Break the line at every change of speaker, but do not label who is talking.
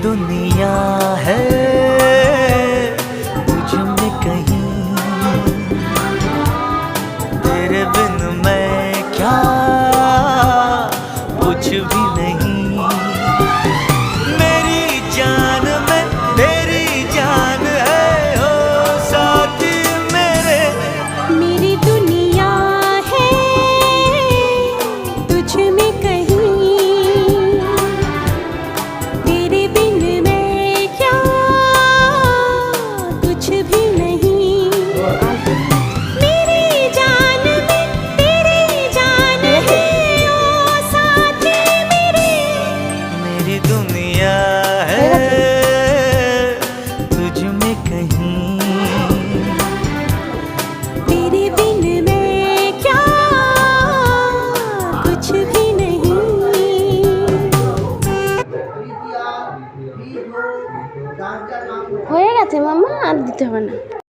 दुनिया है तुझ में कहीं, तेरे बिन मैं क्या कुछ भी नहीं। मेरी जान में तेरी जान है हो साथी मेरे।
मेरी दुनिया है तुझ में कहीं, तेरे बिन मैं क्या कुछ भी नहीं। मेरी जान में तेरी जान है ओ साथी मेरे।
मेरी दुनिया है तुझ में कहीं,
तेरे बिन मैं क्या कुछ भी नहीं।
হয়ে গেছে মাম্মা, আর দিতে হবে না।